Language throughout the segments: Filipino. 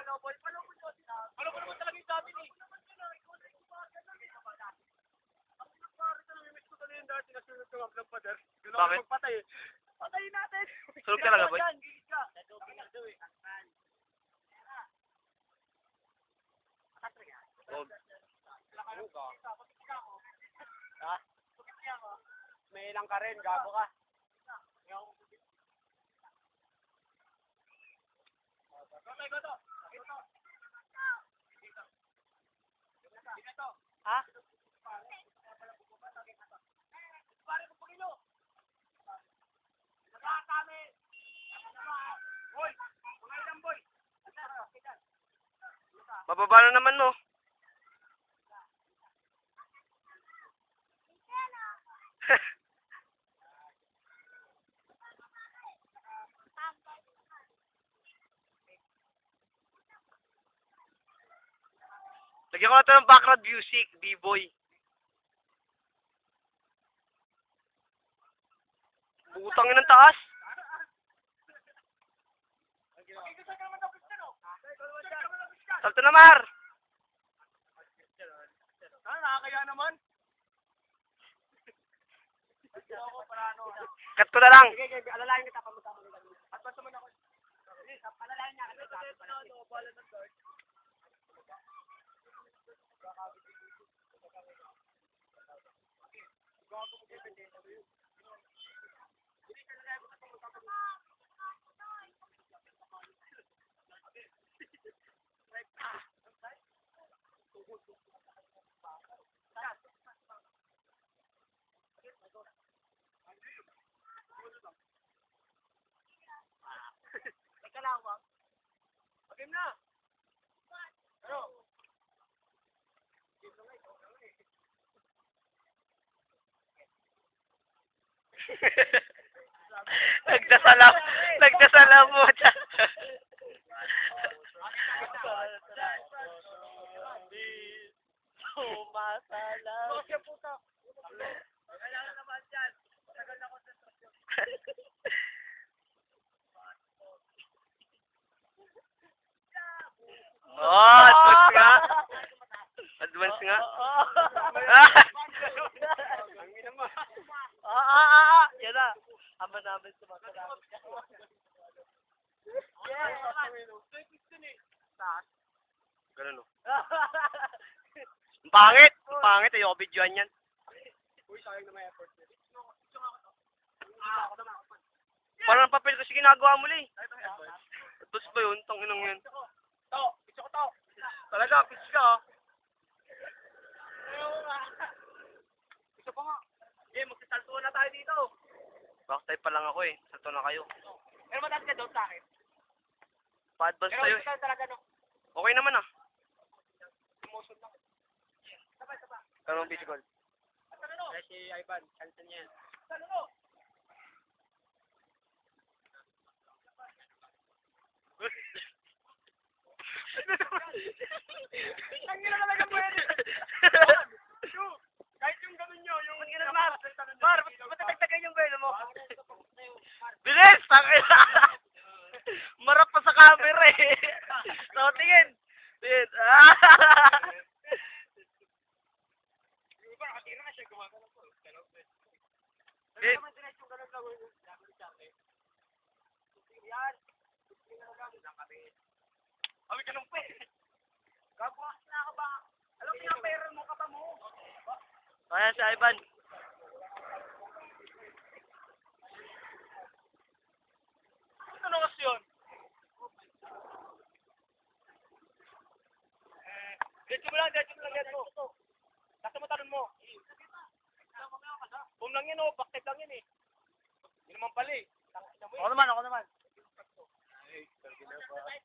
Ano ba naman talaga yung sabi ni? Bakit? Patayin natin! Sunog talaga, boy? Gilid ka! Ha? May ilang ka rin, gago ka. Ha? Bababa na naman, no? Lagyan ko na ito ng background music, B-boy. Butangin ng taas. Salto na, Mar! Nakakaya naman. Cut ko na lang. Sige, alalayan kita pa magkakaroon. At basta man ako. Alalayan niya kasi gago pa lang. Kalawang. Game na. Ano? Nagdasala mo dyan. Sumasala. Bakit yung puta? Kailangan naman dyan. Tagal na konsentrasyon. Oh, advance nga. Advance nga. Yan na. Ama namin sumasalamat ka. Ganun, no? Ang pangit! Ang pangit. Ayoko videoan yan. Uy, sayang na may effort. Parang papel kasi ginagawa mo lang eh. Tapos ba yun? Tanginang yun. Pitso ko to. Talaga, pitch ka ah. Pitso pa nga. Magsisalto na tayo dito. Backtype pa lang ako eh. Salto na kayo. Pero mataas ka doon sa akin. Pa-advance Pero tayo ito eh. talaga no. Okay naman ah. Emotion lang. Sabay. Pero ang physical. At ano? Si Ivan, cancel niya yan. Ano? Ang gina talaga pwede. Kahit yung gano'n nyo, yung... Mar, matagtagan yung belo mo. Bilis! Tangina! Marap pa sa camera eh. So, tingin. Tingin. Yung iba, nakatira na siya, gumagano po. Game. Naman din yung gano'n lang. Yan. Kami ka nung pe. Gagawa na ka ba? Alam mo yung pera mo, kapa mo. Ayan si Ivan. Ano kasi yun? Diretso mo lang. Nasa mo tanong mo. Boom lang yan o, backstep lang yan eh. Hindi naman pala eh. Ako naman.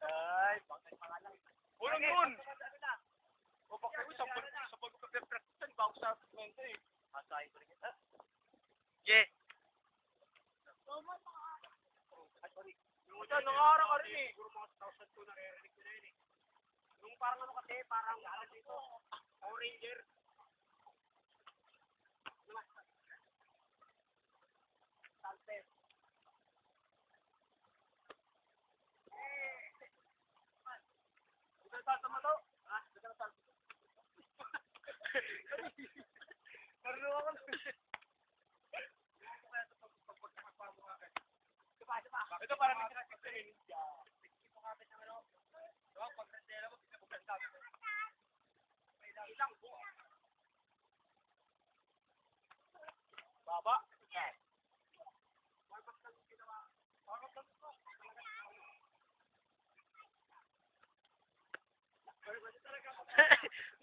Ay, backstep pa nga lang. Ulong yun! O backstep ko, sa pag-practice bago sa mente eh. Masahin ko rin kita. Yeah. Ay, sorry. Yung isa, nangarang ka rin eh. Siguro mga 1,000 ko naririnig ko na yun eh. Yung parang ano kasi, parang ano dito, Power Ranger. Saltes.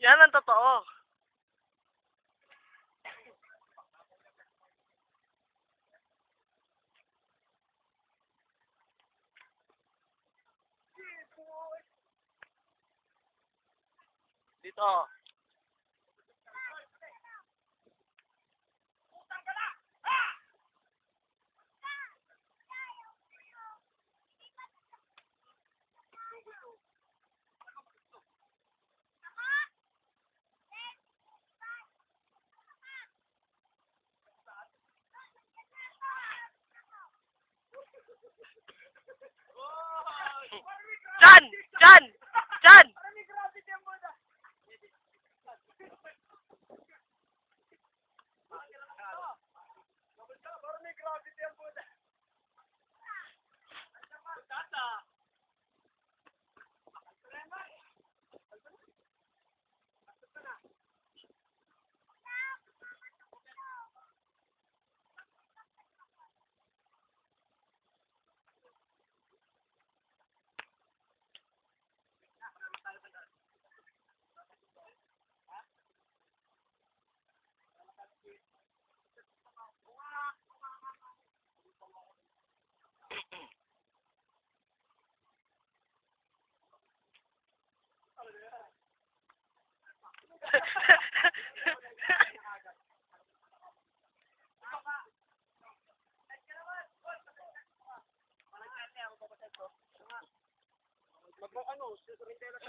Yan ang totoo. Dito. Jan! Jan! Jan!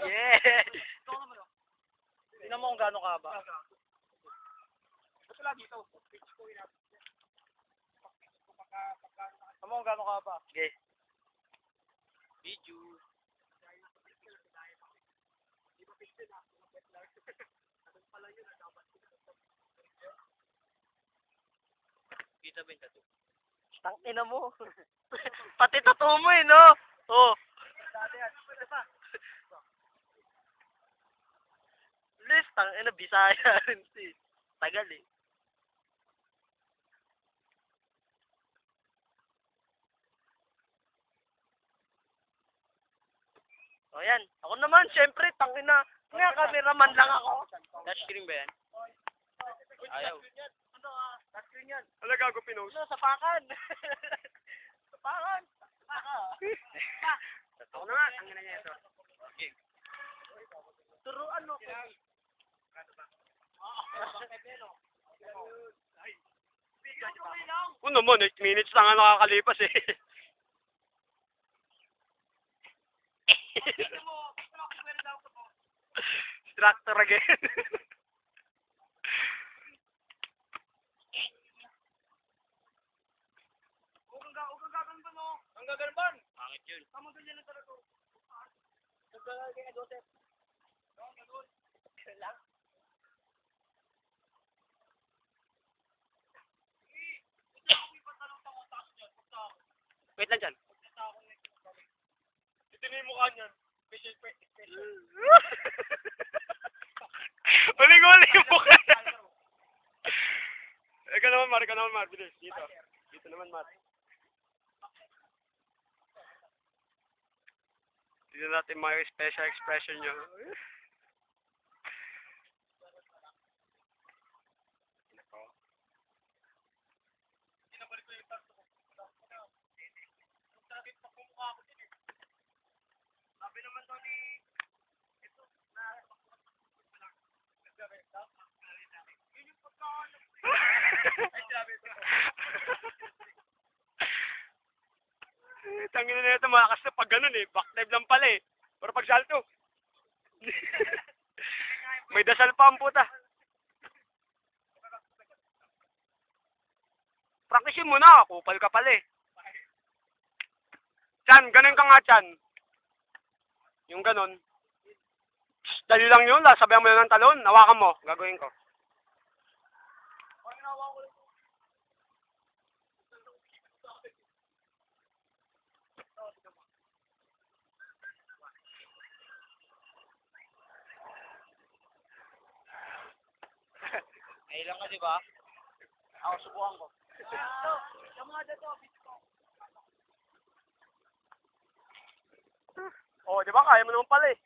Yeah! Tingnan mo kung gaano ka ba. Ba't wala dito? Tingnan mo kung gaano ka ba. Okay. Video. Kita ba yung tattoo? Tangina mo. Pati tattoo mo eh, no? Oh. Dati yan. Pwede pa. Liz, tangina, Bisaya rin si. Tagal eh. O yan. Ako naman, syempre, tangina. Nga, cameraman lang ako. Touchscreen ba yan? Ayaw. Ano ah? Touchscreen yan. Wala gago pinost. Ano, sapakan. Sapakan. Ako na nga, tangina niya ito. Okay. Turuan mo. Ano mo, 8 minutes lang ang nakakalipas eh. Distractor again. Ang gagalban. Pangit yun. Tama ganyan na talaga. Naglalagay na Joseph. Lang. Wait lang dyan. Ito na yung mukha niyan. Special. Uling-uling yung mukha niya. Ikaw naman, Mar. Bilis. Dito. Dito naman, Mar. Dito natin mga special expression nyo. Sabi naman daw ni ito na yun yung pagkaon. Ay, sabi ito. Tangina na ito, malakas na pag ganun eh. Backdive lang pala eh. Pero pag salto. May dasal pa ang puta. Practicein mo na, kupal ka pala eh. Chan, ganun ka nga, Chan. Yung ganun. Dali lang yun, sabihan mo lang ng talon, hawakan mo, gagawin ko. Ay lang ka, di ba? Ako, subukan ko. Yung mga dito, oh, di ba? Kaya mo naman pala eh.